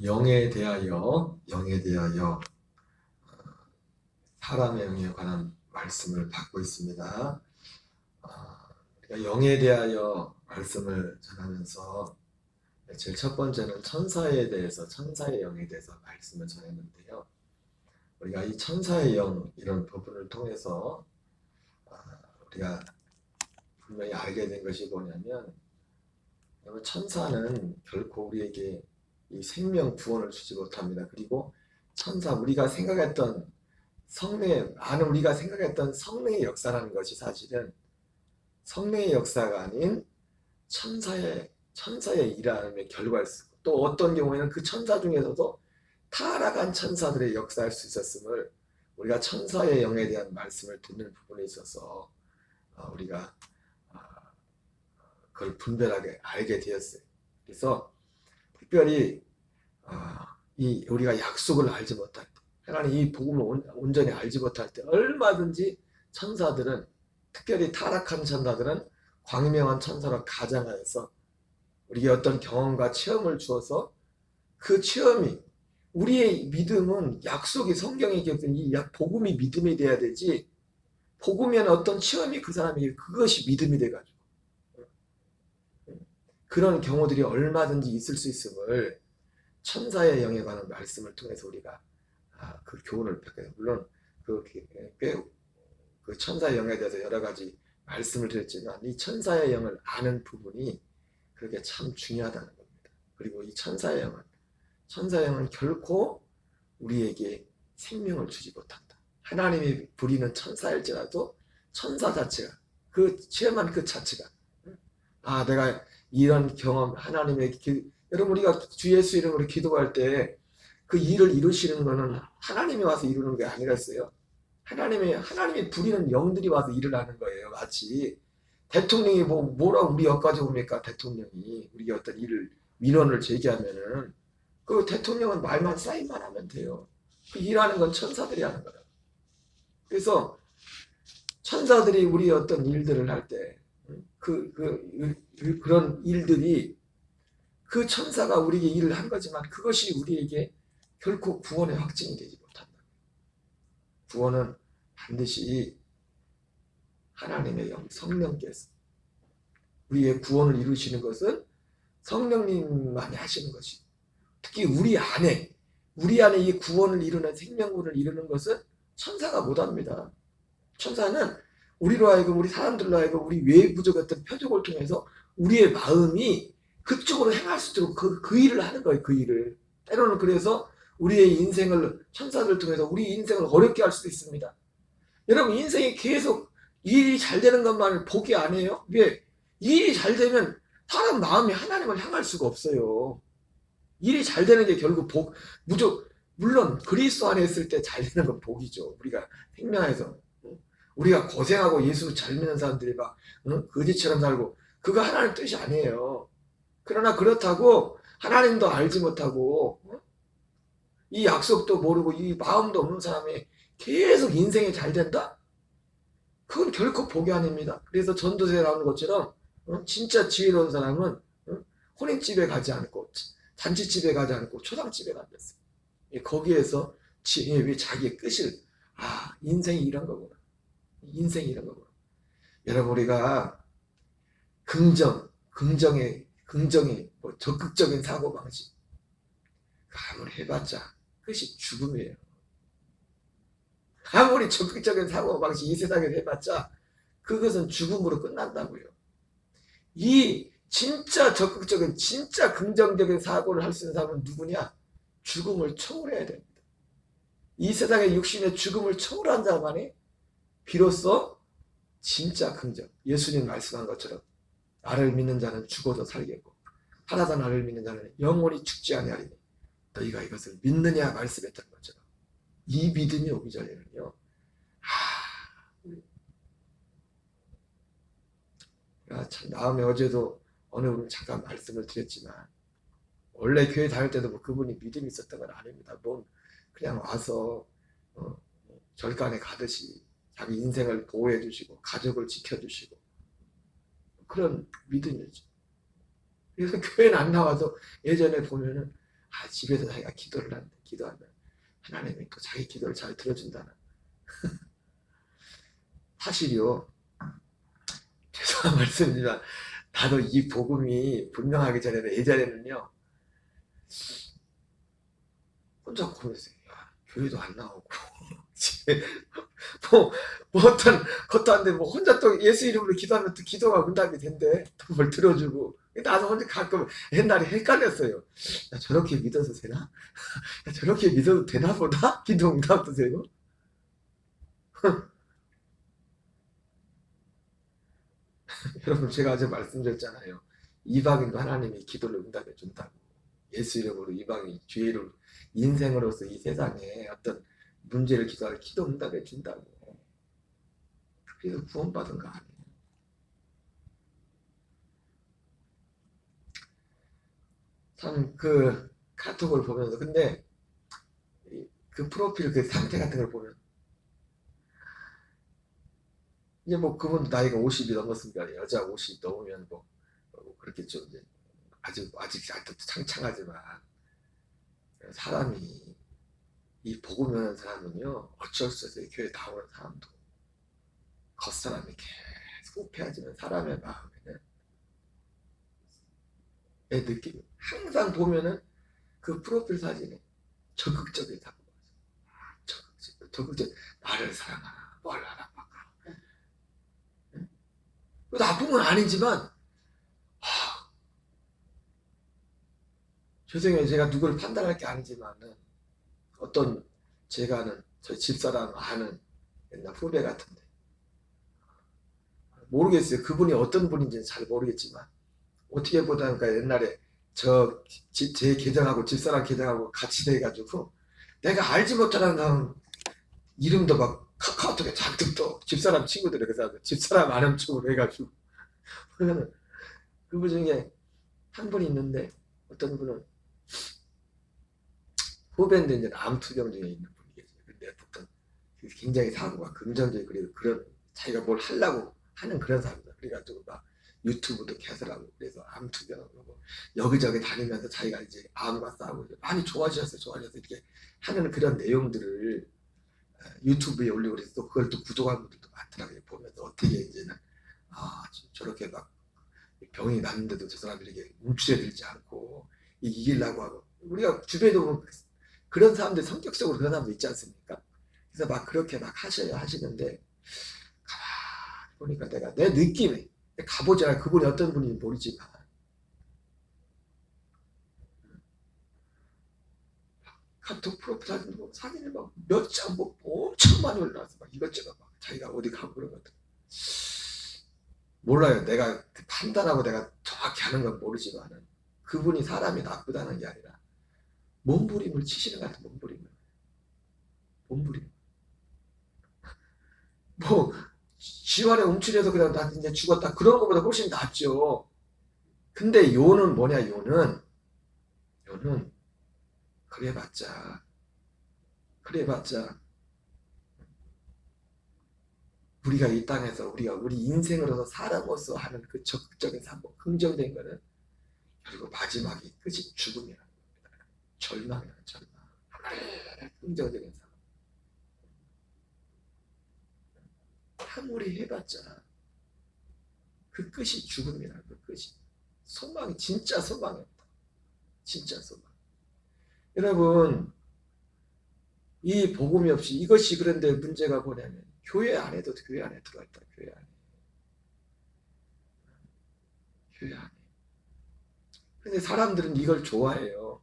영에 대하여 사람의 영에 관한 말씀을 받고 있습니다. 우리가 영에 대하여 말씀을 전하면서 제일 첫 번째는 천사에 대해서, 천사의 영에 대해서 말씀을 전했는데요. 우리가 이 천사의 영 이런 부분을 통해서 우리가 분명히 알게 된 것이 뭐냐면, 천사는 결코 우리에게 이 생명 구원을 주지 못합니다. 그리고 천사, 우리가 생각했던 우리가 생각했던 성령의 역사라는 것이 사실은 성령의 역사가 아닌 천사의 일함의 결과일 수 있고, 또 어떤 경우에는 그 천사 중에서도 타락한 천사들의 역사할 수 있었음을 우리가 천사의 영에 대한 말씀을 듣는 부분에 있어서 우리가 그걸 분별하게 알게 되었어요. 그래서 특별히 우리가 약속을 알지 못할 때, 하나님 이 복음을 온전히 알지 못할 때 얼마든지 천사들은, 특별히 타락한 천사들은 광명한 천사로 가장하여서 우리에게 어떤 경험과 체험을 주어서 그 체험이, 우리의 믿음은 약속이, 성경에 기록된 이 복음이 믿음이 돼야 되지, 복음이면 어떤 체험이 그 사람에게 그것이 믿음이 돼가지고 그런 경우들이 얼마든지 있을 수 있음을 천사의 영에 관한 말씀을 통해서 우리가 그 교훈을 뵙게, 물론 그 천사의 영에 대해서 여러 가지 말씀을 드렸지만 이 천사의 영을 아는 부분이 그렇게 참 중요하다는 겁니다. 그리고 이 천사의 영은 결코 우리에게 생명을 주지 못한다. 하나님이 부리는 천사일지라도 천사 자체가, 그 체험한 그 자체가, 내가 이런 경험, 여러분 우리가 주 예수 이름으로 기도할 때 그 일을 이루시는 거는 하나님이 와서 이루는 게 아니랬어요. 하나님이 부리는 영들이 와서 일을 하는 거예요. 마치 대통령이 뭐라고 우리 여기까지 옵니까? 대통령이 우리 어떤 민원을 제기하면은 그 대통령은 말만 사인만 하면 돼요. 그 일하는 건 천사들이 하는 거라. 그래서 천사들이 우리 어떤 일들을 할 때 그런 일들이, 그 천사가 우리에게 일을 한 거지만 그것이 우리에게 결코 구원의 확증이 되지 못한다. 구원은 반드시 하나님의 영, 성령께서, 우리의 구원을 이루시는 것은 성령님만이 하시는 것이, 특히 우리 안에 이 구원을 이루는, 생명구원을 이루는 것은 천사가 못합니다. 천사는 우리로 하여금, 우리 사람들로 하여금 우리 외부적 어떤 표적을 통해서 우리의 마음이 그쪽으로 행할 수 있도록 그 일을 하는 거예요. 그 일을. 때로는 그래서 우리의 인생을, 천사들 통해서 우리 인생을 어렵게 할 수도 있습니다. 여러분 인생이 계속 일이 잘 되는 것만 복이 아니에요? 왜? 일이 잘 되면 사람 마음이 하나님을 향할 수가 없어요. 일이 잘 되는 게 결국 물론 그리스도 안에 있을 때 잘 되는 건 복이죠. 우리가 생명에서 우리가 고생하고 예수 잘 믿는 사람들이 막 거지처럼 살고, 그거 하나님 뜻이 아니에요. 그러나 그렇다고 하나님도 알지 못하고 이 약속도 모르고 이 마음도 없는 사람이 계속 인생이 잘 된다? 그건 결코 복이 아닙니다. 그래서 전도서에 나오는 것처럼 진짜 지혜로운 사람은 혼인집에 가지 않고, 잔치집에 가지 않고 초상집에 간댔어요. 거기에서 자기의 끝을, 인생이 이런 거구나. 인생이 이런 거구나. 여러분 우리가 긍정의 적극적인 사고방식 아무리 해봤자 그것이 죽음이에요. 아무리 적극적인 사고방식 이 세상에서 해봤자 그것은 죽음으로 끝난다고요. 이 진짜 적극적인, 진짜 긍정적인 사고를 할 수 있는 사람은 누구냐? 죽음을 청울해야 됩니다. 이 세상의 육신의 죽음을 청울한 자만이 비로소 진짜 긍정, 예수님 말씀한 것처럼 나를 믿는 자는 죽어도 살겠고 살아서 나를 믿는 자는 영원히 죽지 아니하리니 너희가 이것을 믿느냐 말씀했던 것처럼 이 믿음이 오기 전에는요, 참 마음에 어제도 어느 분 잠깐 말씀을 드렸지만, 원래 교회 다닐 때도 그분이 믿음이 있었던 건 아닙니다. 그냥 와서 절간에 가듯이 자기 인생을 보호해 주시고 가족을 지켜주시고 그런 믿음이죠. 그래서 교회는 안 나와도 예전에 보면은 집에서 자기가 기도를 하는데 기도하면 하나님이 또 자기 기도를 잘 들어준다는 사실이요. 죄송한 말씀이지만 나도 이 복음이 분명하기 전에는 예전에는요 혼자 고민했어요. 야, 교회도 안 나오고 집에 뭐 어떤 것도 안 돼. 뭐 혼자 또 예수 이름으로 기도하면 또 기도가 응답이 된대. 또 뭘 들어주고. 나도 혼자 가끔 옛날에 헷갈렸어요. 야, 저렇게 믿어도 되나? 야, 저렇게 믿어도 되나 보다? 기도 응답도 되고. 여러분 제가 어제 말씀드렸잖아요. 이방인도 하나님이 기도를 응답해 준다고. 예수 이름으로 이방인 죄를 인생으로서 이 세상에 어떤 문제를 기도할 기도 응답해 준다고. 그래서 구원받은 거 아니에요. 참 그 카톡을 보면서 근데 그 프로필 그 상태 같은 걸 보면 이제 뭐 그분 나이가 50이 넘었으니까 여자 50 넘으면 뭐 그렇겠죠. 이제 아직 창창하지만 사람이 이 복음 하는 사람은요 어쩔 수 없어요. 교회 나오는 사람도 겉사람이 계속 패해지는 사람의 마음에는 내 느낌 항상 보면은 그 프로필 사진에 적극적인 사람 적극적 나를 사랑하나 뭘 하나 막 나쁜 건 아니지만 죄송해요. 제가 누구를 판단할 게 아니지만은 어떤 제가 아는 저희 집사람 아는 옛날 후배 같은데 모르겠어요. 그분이 어떤 분인지는 잘 모르겠지만 어떻게 보다가 옛날에 제 계정하고 집사람 계정하고 같이 돼가지고 내가 알지 못하는 사람 이름도 막 카카오톡에 잔뜩 또 집사람 친구들이 그래서 집사람 아는 쪽으로 해가지고 그러면 그분 중에 한 분이 있는데 어떤 분은 후배인데 이제 암투병 중에 있는 분이 계세요. 근데 어떤 굉장히 사고가 긍정적이고 그리고 그런 자기가 뭘 하려고 하는 그런 사람이다. 그래가지고 막 유튜브도 개설하고 그래서 암투병하고 여기저기 다니면서 자기가 이제 암과 싸우고 많이 좋아지셨어요. 이렇게 하는 그런 내용들을 유튜브에 올리고 그래서 또 그걸 또 구독하는 분들도 많더라고요. 보면서 어떻게 이제는 저렇게 막 병이 났는데도 저 사람들이 이렇게 움츠려들지 않고 이기려고 하고 우리가 주변에도 보면 그런 사람들 성격적으로 그런 사람도 있지 않습니까? 그래서 막 그렇게 막 하시는데 가만히 보니까 내가 내 느낌에 가보자 그분이 어떤 분인지 모르지만 카톡 프로필 사진 보고 사진을 막 몇 장 뭐 엄청 많이 올라와서 막 이것저것 막 자기가 어디 가고 그런 것들 몰라요. 내가 판단하고 내가 정확히 하는 건 모르지만은 그분이 사람이 나쁘다는 게 아니라 몸부림을 치시는 것 같은 몸부림 뭐 지환에 움츠려서 그냥 나 이제 죽었다 그런 것보다 훨씬 낫죠. 근데 요는 뭐냐 요는 그래봤자 우리가 이 땅에서 우리 인생으로서 사람으로서 하는 그 적극적인 삶, 긍정적인 거는 그리고 마지막이 끝이 죽음이라는 겁니다. 절망이라는 절망. 긍정적인 삶. 아무리 해봤자 그 끝이 죽음이라는 그 끝이 소망이 진짜 소망이 없다. 진짜 소망. 여러분 이 복음이 없이 이것이 그런데 문제가 뭐냐면 교회 안에도 교회 안에 들어있다. 교회 안에. 근데 사람들은 이걸 좋아해요.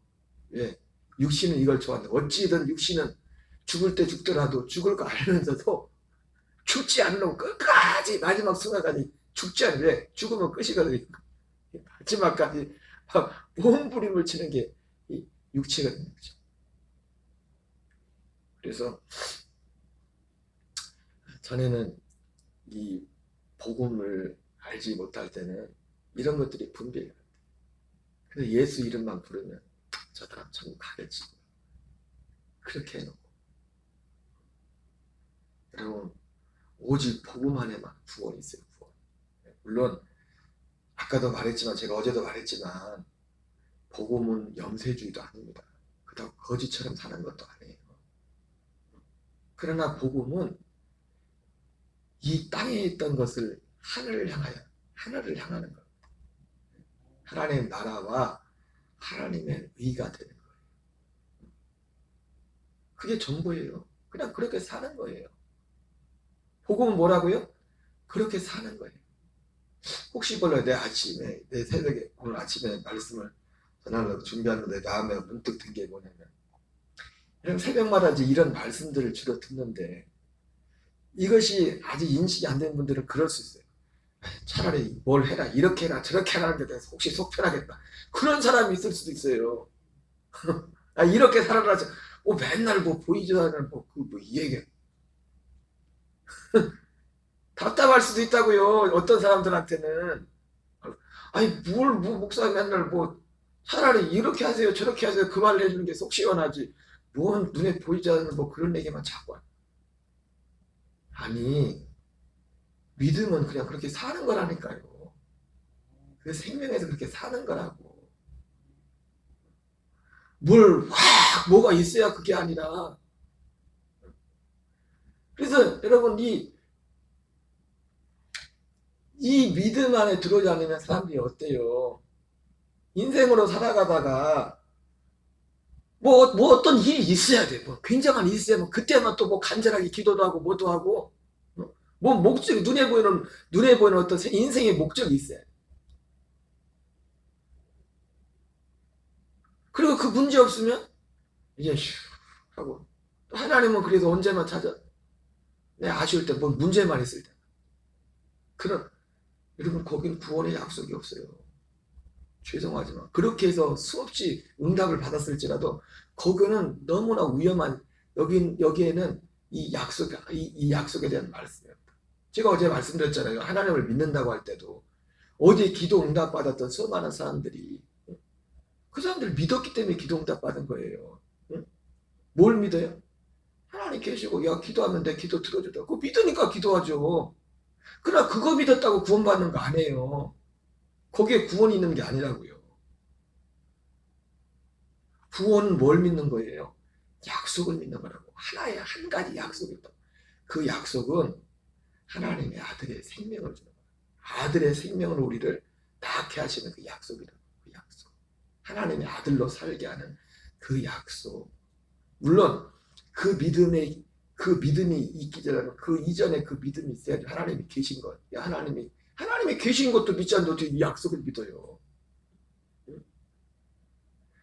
왜? 육신은 이걸 좋아한다. 어찌든 육신은 죽을 때 죽더라도 죽을 거 알면서도 죽지 않는 끝까지 마지막 순간까지 죽지 않는 왜? 죽으면 끝이거든요. 마지막까지 몸부림을 치는 게 이 육체거든요. 그래서 전에는 이 복음을 알지 못할 때는 이런 것들이 분별이 안 돼. 그래서 예수 이름만 부르면 저 사람 천국 가겠지. 그렇게 해놓고 여러분 오직 복음 안에만 구원이 있어요. 구원. 물론 아까도 말했지만 제가 어제도 말했지만 복음은 염세주의도 아닙니다. 그렇다고 거지처럼 사는 것도 아니에요. 그러나 복음은 이 땅에 있던 것을 하늘을 향하는 것. 하나님의 나라와 하나님의 의가 되는 거예요. 그게 전부예요. 그냥 그렇게 사는 거예요. 복음은 뭐라고요? 그렇게 사는 거예요. 혹시 몰라요. 내 새벽에, 오늘 아침에 말씀을 전하려고 준비하는데 마음에 문득 든 게 뭐냐면, 이런 새벽마다 이런 말씀들을 주로 듣는데, 이것이 아직 인식이 안 된 분들은 그럴 수 있어요. 차라리 뭘 해라, 이렇게 해라, 저렇게 하라는 데 대해서 혹시 속 편하겠다. 그런 사람이 있을 수도 있어요. 이렇게 살아라. 맨날 보이지도 않는 이 얘기. 답답할 수도 있다고요. 어떤 사람들한테는. 목사 맨날 차라리 이렇게 하세요, 저렇게 하세요. 그 말을 해주는 게 속 시원하지. 뭔 눈에 보이지 않는 그런 얘기만 자꾸 하는. 아니, 믿음은 그냥 그렇게 사는 거라니까요. 그 생명에서 그렇게 사는 거라고. 뭐가 있어야 그게 아니라. 그래서 여러분, 이 믿음 안에 들어오지 않으면 사람들이 어때요? 인생으로 살아가다가 어떤 일이 있어야 돼. 굉장한 일이 있어야 그때만 또 간절하게 기도도 하고 뭐도 하고 목적이 눈에 보이는 어떤 인생의 목적이 있어야 돼. 그리고 그 문제 없으면 이제 슉 하고, 또 하나님은 그래도 언제만 찾아? 내가 아쉬울 때 문제만 있을 때. 여러분, 거기는 구원의 약속이 없어요. 죄송하지만 그렇게 해서 수없이 응답을 받았을지라도 거기는 너무나 위험한, 여기에는 이 약속에 대한 말씀이었다. 제가 어제 말씀드렸잖아요. 하나님을 믿는다고 할 때도 어제 기도 응답 받았던 수많은 사람들이, 그 사람들 믿었기 때문에 기도 응답 받은 거예요. 뭘 믿어요? 하나님 계시고, 기도하면 내 기도 들어주다. 그거 믿으니까 기도하죠. 그러나 그거 믿었다고 구원받는 거 아니에요. 거기에 구원이 있는 게 아니라고요. 구원은 뭘 믿는 거예요? 약속을 믿는 거라고. 한 가지 약속이 있다. 그 약속은 하나님의 아들의 생명을 주는 거예요. 아들의 생명으로 우리를 낳게 하시는 그 약속이라고. 그 약속. 하나님의 아들로 살게 하는 그 약속. 물론 그 믿음이 있기 전에, 그 이전에 그 믿음이 있어야지. 하나님이 계신 것. 하나님이 계신 것도 믿지 않는데 어떻게 이 약속을 믿어요?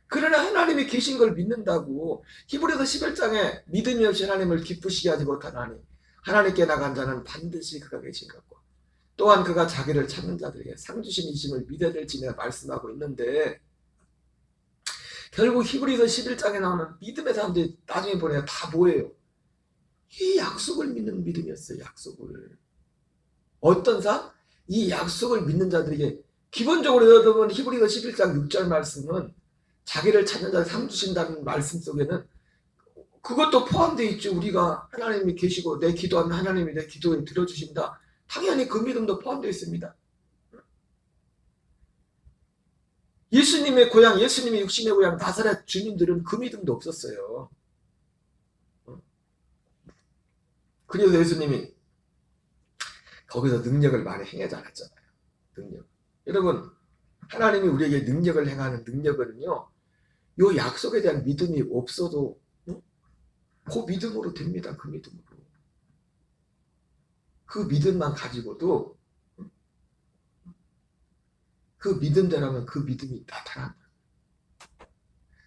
그러나 하나님이 계신 걸 믿는다고. 히브리서 11장에 믿음이 없이 하나님을 기쁘시게 하지 못하나니 하나님께 나간 자는 반드시 그가 계신 것과 또한 그가 자기를 찾는 자들에게 상 주심이심을 믿어야 될지며 말씀하고 있는데, 결국 히브리서 11장에 나오는 믿음의 사람들이 나중에 보내야 다 뭐예요? 이 약속을 믿는 믿음이었어요. 약속을. 어떤 사람? 이 약속을 믿는 자들에게. 기본적으로 여러분, 히브리서 11장 6절 말씀은 자기를 찾는 자를 상 주신다는 말씀 속에는 그것도 포함되어 있죠. 우리가 하나님이 계시고 내 기도하면 하나님이 내 기도에 들어주신다. 당연히 그 믿음도 포함되어 있습니다. 예수님의 고향, 예수님의 육신의 고향 나사렛 주민들은 그 믿음도 없었어요. 그래서 예수님이 거기서 능력을 많이 행하지 않았잖아요. 능력. 여러분, 하나님이 우리에게 능력을 행하는 능력은요, 요 약속에 대한 믿음이 없어도 그 믿음으로 됩니다. 그 믿음으로. 그 믿음만 가지고도, 그 믿음대로면 그 믿음이 나타난다.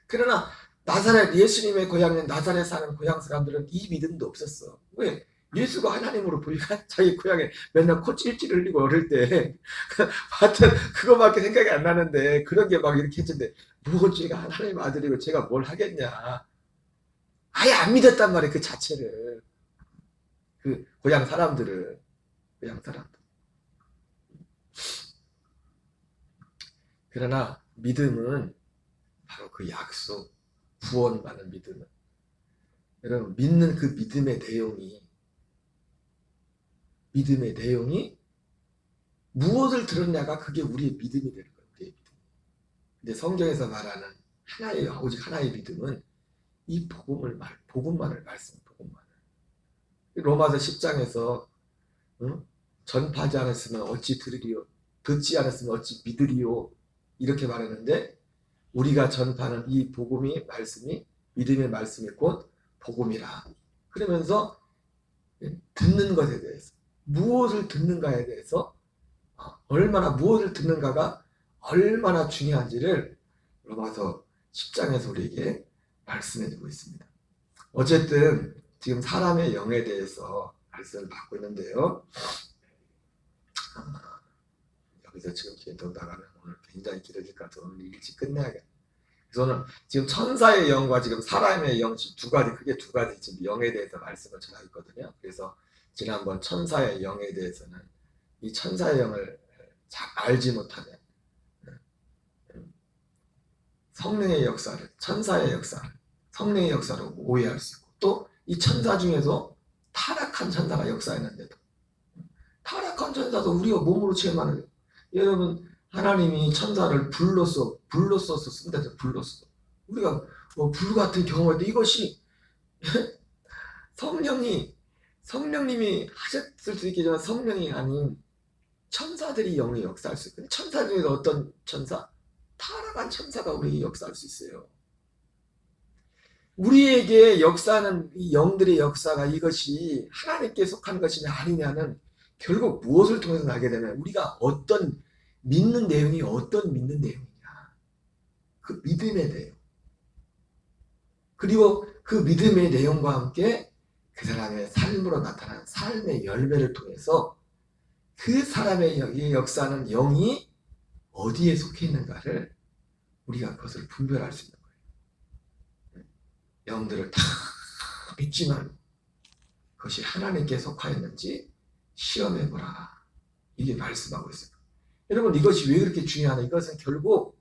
그러나 나사렛, 예수님의 고향인 나사렛 사는 고향 사람들은 이 믿음도 없었어. 왜? 예수가 하나님으로 보니까 자기 고향에 맨날 코 찔찔 흘리고 어릴 때 하여튼 그거밖에 생각이 안 나는데, 그런 게 막 이렇게 했는데 제가 하나님 아들이고 제가 뭘 하겠냐. 아예 안 믿었단 말이에요. 그 자체를. 그 고향 사람들. 그러나 믿음은 바로 그 약속, 구원받는 믿음은, 여러분, 믿는 그 믿음의 내용이 무엇을 들었냐가 그게 우리의 믿음이 되는 거예요. 우리의 믿음. 근데 성경에서 말하는 하나의 오직 하나의 믿음은 이 복음만을 말씀, 복음만을. 로마서 10장에서 전파하지 않았으면 어찌 들으리요, 듣지 않았으면 어찌 믿으리요, 이렇게 말했는데 우리가 전파하는 이 복음이 말씀이 믿음의 말씀이 곧 복음이라. 그러면서 듣는 것에 대해서 무엇을 듣는가에 대해서 얼마나 무엇을 듣는가가 얼마나 중요한지를 로마서 10장에서 우리에게 말씀해주고 있습니다. 어쨌든 지금 사람의 영에 대해서 말씀을 받고 있는데요. 여기서 지금 기도 나가면 오늘 굉장히 길어질 것 같아서 오늘 일찍 끝내야겠다. 그래서 오늘 지금 천사의 영과 지금 사람의 영 두 가지, 크게 두 가지 지금 영에 대해서 말씀을 전하고 있거든요. 그래서 지난번 천사의 영에 대해서는 이 천사의 영을 잘 알지 못하면 성령의 역사를, 천사의 역사를 성령의 역사로 오해할 수 있고, 또 이 천사 중에서 타락한 천사가 역사했는데도 타락한 천사도 우리가 몸으로 체험하는, 여러분 하나님이 천사를 불로써 쓴다죠. 불로써 우리가 불 같은 경험할 때 이것이 성령님이 하셨을 수 있겠지만 성령이 아닌 천사들이 영의 역사할 수 있거든요. 천사 중에서 어떤 천사? 타락한 천사가 우리에게 역사할 수 있어요. 우리에게 역사하는 이 영들의 역사가 이것이 하나님께 속한 것이냐 아니냐는 결국 무엇을 통해서 나게 되면 우리가 어떤 믿는 내용이 어떤 믿는 내용이냐, 그 믿음의 내용, 그리고 그 믿음의 내용과 함께 그 사람의 삶으로 나타나는 삶의 열매를 통해서 그 사람의 역사하는 영이 어디에 속해 있는가를 우리가 그것을 분별할 수 있는 거예요. 영들을 다 믿지만 그것이 하나님께 속하였는지 시험해보라, 이게 말씀하고 있어요. 여러분 이것이 왜 그렇게 중요하냐, 이것은 결국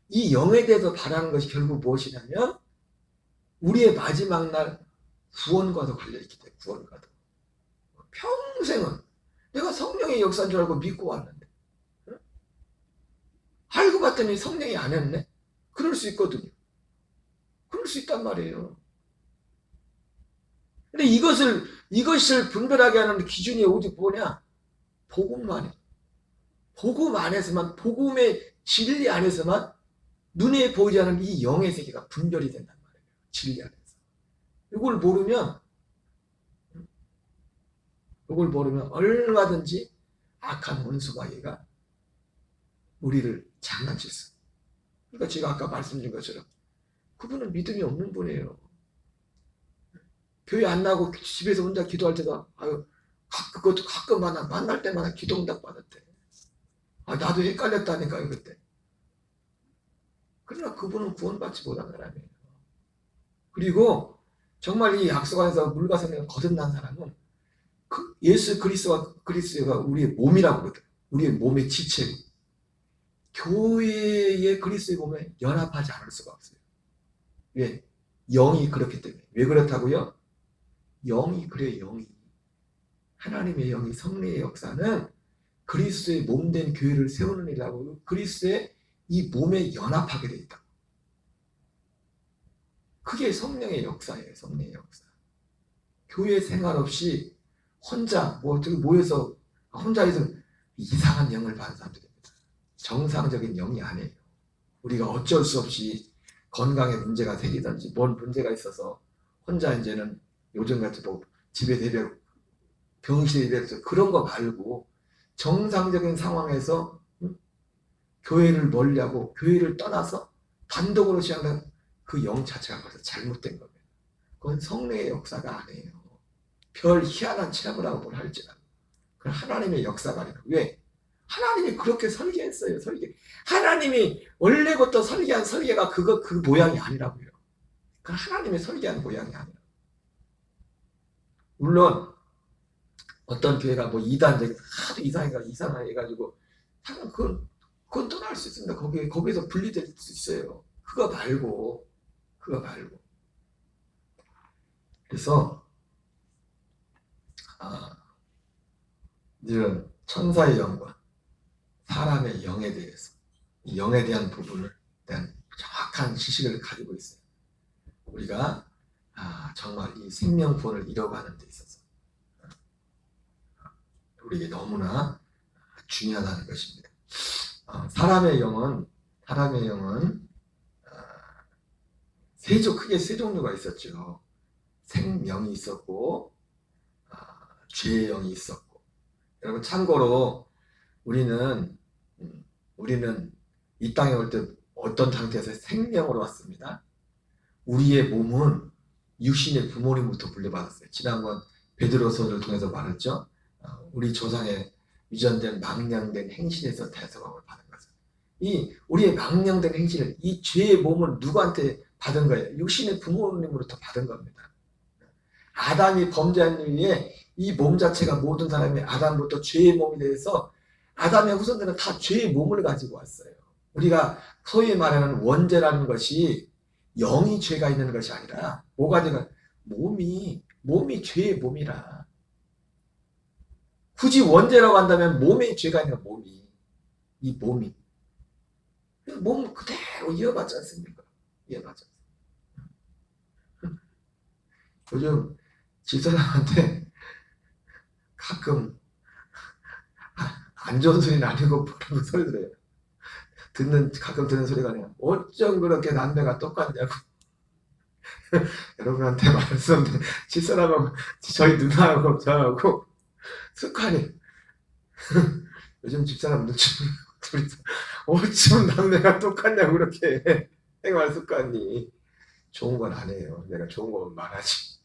이 영에 대해서 바라는 것이 결국 무엇이냐면 우리의 마지막 날 구원과도 관련있기 때문에, 구원과도. 평생은 내가 성령의 역사인 줄 알고 믿고 왔는데 알고 봤더니 성령이 안 했네? 그럴 수 있거든요. 그럴 수 있단 말이에요. 근데 이것을 분별하게 하는 기준이 오직 뭐냐? 복음만이. 복음 안에서만, 복음의 진리 안에서만 눈에 보이지 않는 이 영의 세계가 분별이 된단 말이에요. 진리 안에서. 이걸 모르면 얼마든지 악한 원수마귀가 우리를 장난칠 수. 그러니까 제가 아까 말씀드린 것처럼 그분은 믿음이 없는 분이에요. 교회 안 나고 집에서 혼자 기도할 때도 그것도 가끔 만날 때마다 기도응답 받았대. 나도 헷갈렸다니까요 그때. 그러나 그분은 구원받지 못한 사람이에요. 그리고 정말 이 약속 안에서 물과 성령을 거듭난 사람은 예수 그리스도가 우리의 몸이라고 그러거든. 우리의 몸의 지체고 교회의 그리스도의 몸에 연합하지 않을 수가 없어요. 왜? 영이 그렇기 때문에. 왜 그렇다고요? 영이 그래요. 영이. 하나님의 영이, 성령의 역사는 그리스도의 몸된 교회를 세우는 일이라고, 그리스도의 이 몸에 연합하게 돼 있다. 그게 성령의 역사예요. 성령의 역사. 교회 생활 없이 혼자 모여서 혼자 있으면 이상한 영을 받은 사람들입니다. 정상적인 영이 아니에요. 우리가 어쩔 수 없이 건강에 문제가 생기든지 뭔 문제가 있어서 혼자 이제는 요즘같이 집에 대별 병실에 대해서 그런 거 말고 정상적인 상황에서 교회를 멀리하고 교회를 떠나서 단독으로 시작하는 그 영 자체가 벌써 잘못된 겁니다. 그건 성령의 역사가 아니에요. 별 희한한 체험을 하고 뭘 할지라도 그건 하나님의 역사가 아니라. 왜? 하나님이 그렇게 설계했어요. 하나님이 원래부터 설계한 설계가 그 모양이 아니라고요. 그건 하나님이 설계한 모양이 아니라. 물론 어떤 교회가 이단적인 하도 이상하게 해가지고 그건 떠날 수 있습니다. 거기에서 분리될 수 있어요. 그거 말고. 그래서 이런 천사의 영과 사람의 영에 대해서 이 영에 대한 부분을 대한 정확한 지식을 가지고 있어요. 우리가 정말 이 생명 구원을 이뤄가는 데 있어서 우리에게 너무나 중요하다는 것입니다. 사람의 영은 크게 세 종류가 있었죠. 생명이 있었고 죄의 영이 있었고. 여러분 참고로 우리는 이 땅에 올 때 어떤 상태에서 생명으로 왔습니다. 우리의 몸은 육신의 부모님부터 물려받았어요. 지난번 베드로서를 통해서 말했죠. 우리 조상의 유전된 망령된 행실에서 대성함을 받은 것은 우리의 망령된 행실을 이 죄의 몸을 누구한테 받은 거예요? 육신의 부모님으로부터 받은 겁니다. 아담이 범죄한 이후에 이 몸 자체가 모든 사람이 아담부터 죄의 몸이 돼서 아담의 후손들은 다 죄의 몸을 가지고 왔어요. 우리가 소위 말하는 원죄라는 것이 영이 죄가 있는 것이 아니라 뭐가 되가 몸이 죄의 몸이라. 굳이 원죄라고 한다면 몸에 죄가 있는 몸이 몸 그대로 이어받지 않습니까? 이어받지 않습니까? 요즘 집사람한테 가끔 안 좋은 소리는 아니고 부르는 소리 들어요. 가끔 듣는 소리가 아니라 어쩜 그렇게 남매가 똑같냐고. 여러분한테 말씀드린 집사람하고 저희 누나하고 저하고 습관이 요즘 집사람들 둘이서 어쩜 남매가 똑같냐고 그렇게 생활 습관이 좋은 건 아니에요. 내가 좋은 거면 말하지.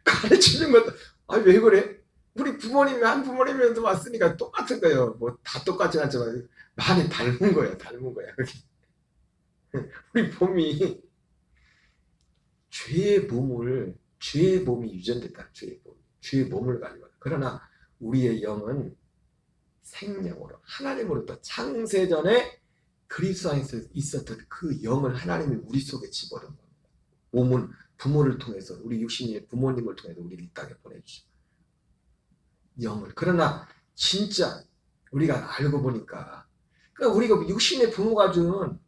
가르치는 것도 왜 그래? 우리 부모님이 한 부모님에서 왔으니까 똑같은 거예요. 뭐 다 똑같진 않지만 많이 닮은 거야. 우리 몸이 죄의 몸이 유전됐다. 죄의 몸을 가지고. 그러나 우리의 영은 생명으로 하나님으로부터 창세전에 그리스도 안에서 있었던 그 영을 하나님이 우리 속에 집어넣은 겁니다. 몸은 부모를 통해서 우리 육신의 부모님을 통해서 우리를 이 땅에 보내주시고 영을. 그러나 진짜 우리가 알고 보니까 그러니까 우리가 육신의 부모가 준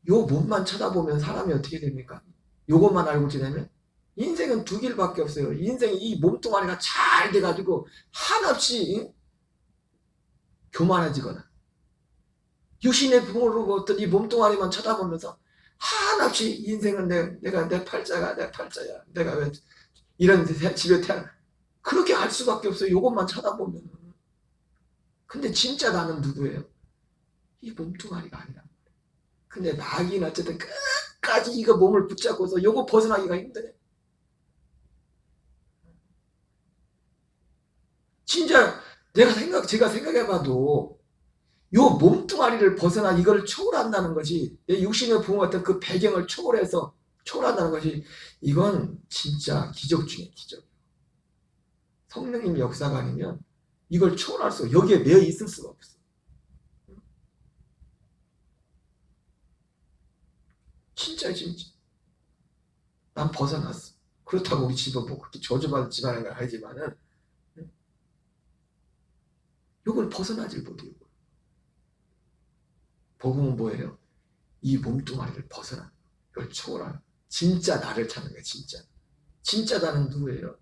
요 몸만 쳐다보면 사람이 어떻게 됩니까? 요것만 알고 지내면 인생은 두 길밖에 없어요. 인생이 이 몸뚱아리가 잘 돼가지고 한없이 교만해지거나 육신의 부모로부터 이 몸뚱아리만 쳐다보면서 한없이 인생은 내가 내 팔자야. 내가 왜 이런 집에 태어나. 그렇게 할 수밖에 없어요. 요것만 쳐다보면. 근데 진짜 나는 누구예요? 이 몸뚱아리가 아니란 말이에요. 근데 나긴 어쨌든 끝까지 이거 몸을 붙잡고서 요거 벗어나기가 힘드네. 진짜 제가 생각해봐도 요 몸뚱아리를 벗어나 이걸 초월한다는 것이 내 육신의 부모 같은 그 배경을 초월해서 초월한다는 것이 이건 진짜 기적 중에 기적. 성령님 역사가 아니면 이걸 초월할 수 여기에 매여 있을 수가 없어. 진짜 난 벗어났어. 그렇다고 우리 집은 뭐 그렇게 저주받은 집안인 걸 알지만은 이걸 벗어나질 못해요. 복음은 뭐예요? 이 몸뚱아리를 벗어나는 거예요. 이걸 초월하는 거예요. 진짜 나를 찾는 거예요. 진짜 나는 누구예요?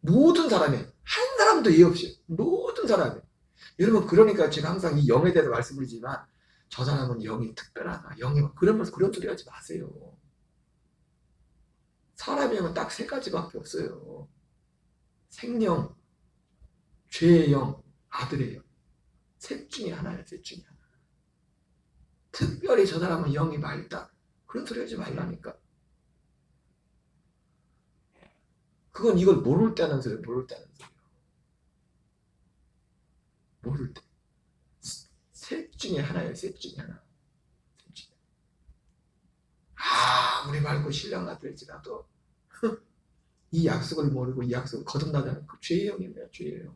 모든 사람이 한 사람도 예의 없이 모든 사람이. 여러분 그러니까 제가 항상 이 영에 대해서 말씀드리지만 저 사람은 영이 특별하다. 그런 소리 하지 마세요. 사람의 영은 딱 세 가지밖에 없어요. 생명, 죄의 영, 아들의 영. 셋 중에 하나예요. 셋 중에 하나. 특별히 저 사람은 영이 맑다. 그런 소리 하지 말라니까. 그건 이걸 모를 때 하는 소리예요. 모를 때. 셋 중에 하나예요. 셋 중에 하나. 아무리 맑고 신령하다 할지라도 이 약속을 모르고 이 약속을 거듭나자는 그 죄의 영입니다. 죄의 영.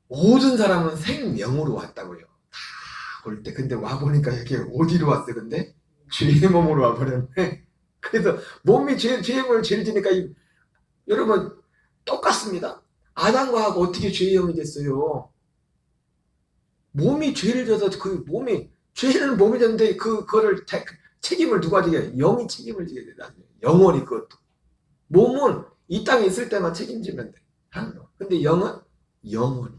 모든 사람은 생명으로 왔다고요. 다 올 때. 근데 와보니까 여기 어디로 왔어요? 근데 죄의 몸으로 와버렸네. 그래서 몸이 죄를 지니까 여러분 똑같습니다. 아담과 하고 어떻게 죄의 영이 됐어요? 몸이 죄를 져서 죄는 몸이 졌는데 그거를 책임을 누가 지게? 영이 책임을 지게 된다. 영원히 그것도. 몸은 이 땅에 있을 때만 책임지면 돼. 근데 영은 영원히.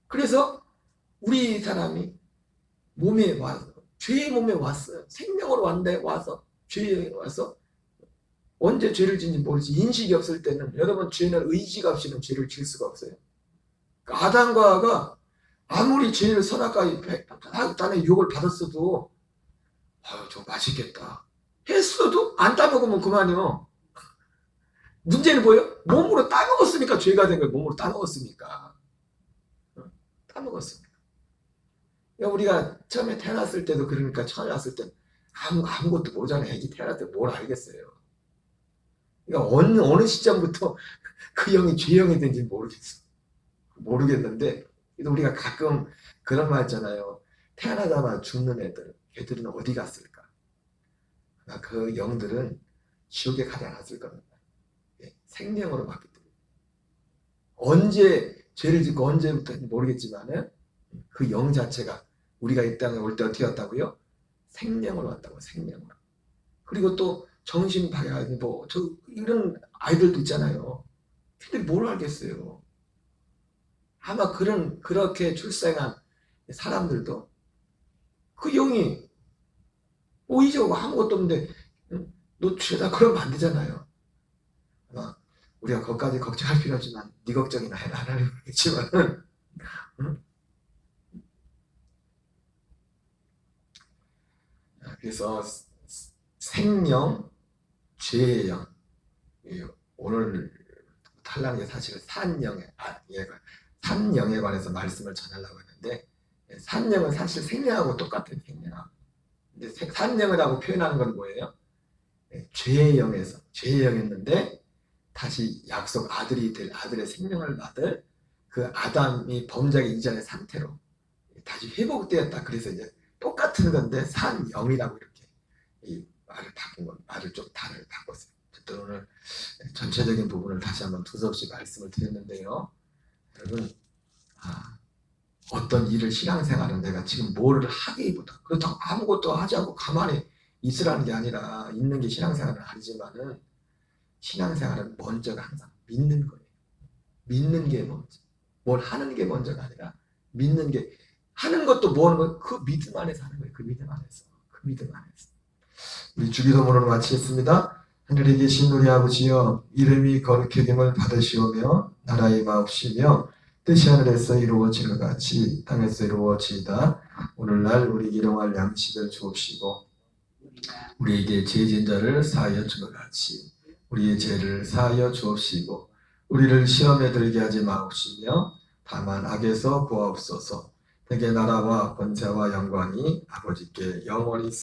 그래서 우리 사람이 몸에 와서 죄의 몸에 왔어요. 생명으로 왔는데 와서 죄에 와서 언제 죄를 짓는지 모르지. 인식이 없을 때는 여러분 죄는 의지가 없이는 죄를 질 수가 없어요. 그러니까 아담과 하와가 아무리 죄를 선악과의 사단의 유혹을 받았어도 저 맛있겠다 했어도 안 따먹으면 그만이요. 문제는 뭐예요? 몸으로 따먹었으니까 죄가 된 거예요. 몸으로 따먹었으니까. 따먹었으니까. 그러니까 우리가 처음에 태어났을 때도 그러니까 처음에 왔을 때 아무것도 모르잖아요. 애기 태어날 때 뭘 알겠어요. 그러니까 어느 시점부터 그 영이 죄영이 된지 모르겠는데 우리가 가끔 그런 말 있잖아요. 태어나자마자 죽는 걔들은 어디 갔을까? 그 영들은 지옥에 가지 않았을 겁니다. 생명으로 왔기 때문에. 언제 죄를 짓고 언제부터인지 모르겠지만은 그 영 자체가 우리가 이 땅에 올 때 어떻게 왔다고요? 생명으로 왔다고, 생명으로. 그리고 또 정신 파괴, 이런 아이들도 있잖아요. 걔들이 뭘 알겠어요? 아마 그렇게 출생한 사람들도 그 영이 이제 아무것도 없는데 너 죄다 그러면 안 되잖아요. 아마 우리가 거기까지 걱정할 필요 없지만 네 걱정이나 해라 하나님 모르겠지만은 그래서 생명, 죄의 영, 오늘 탈락한 게 사실은 산영에 관해서 말씀을 전하려고 했는데 산영은 사실 생명하고 똑같은 생명하고 근데 산영이라고 표현하는 건 뭐예요? 죄의 영이었는데 다시 약속 아들의 생명을 받을 그 아담이 범죄하기 이전의 상태로 다시 회복되었다. 그래서 이제 똑같은 건데 산영이라고 이렇게 이 말을 좀 단어를 바꿨어요. 어쨌든 오늘 전체적인 부분을 다시 한번 두서없이 말씀을 드렸는데요. 여러분 어떤 일을 신앙생활은 내가 지금 뭐를 하기보다 그렇다고 아무것도 하지 않고 가만히 있으라는 게 아니라 있는 게 신앙생활은 아니지만은 신앙생활은 먼저가 항상 믿는 거예요. 믿는 게 먼저. 뭘 하는 게 먼저가 아니라 믿는 게 하는 것도 뭐 하는 거예요? 그 믿음 안에서 하는 거예요. 그 믿음 안에서. 우리 주기도문으로 마치겠습니다. 하늘에 계신 우리 아버지여 이름이 거룩히 여김을 받으시오며 나라의 마옵시며 뜻이 하늘에서 이루어지는 것 같이 땅에서 이루어지이다. 오늘날 우리 일용할 양식을 주옵시고 우리에게 죄진 자를 사하여 준 것 같이 우리의 죄를 사하여 주옵시고 우리를 시험에 들게 하지 마옵시며 다만 악에서 구하옵소서. 내게 나라와 권세와 영광이 아버지께 영원히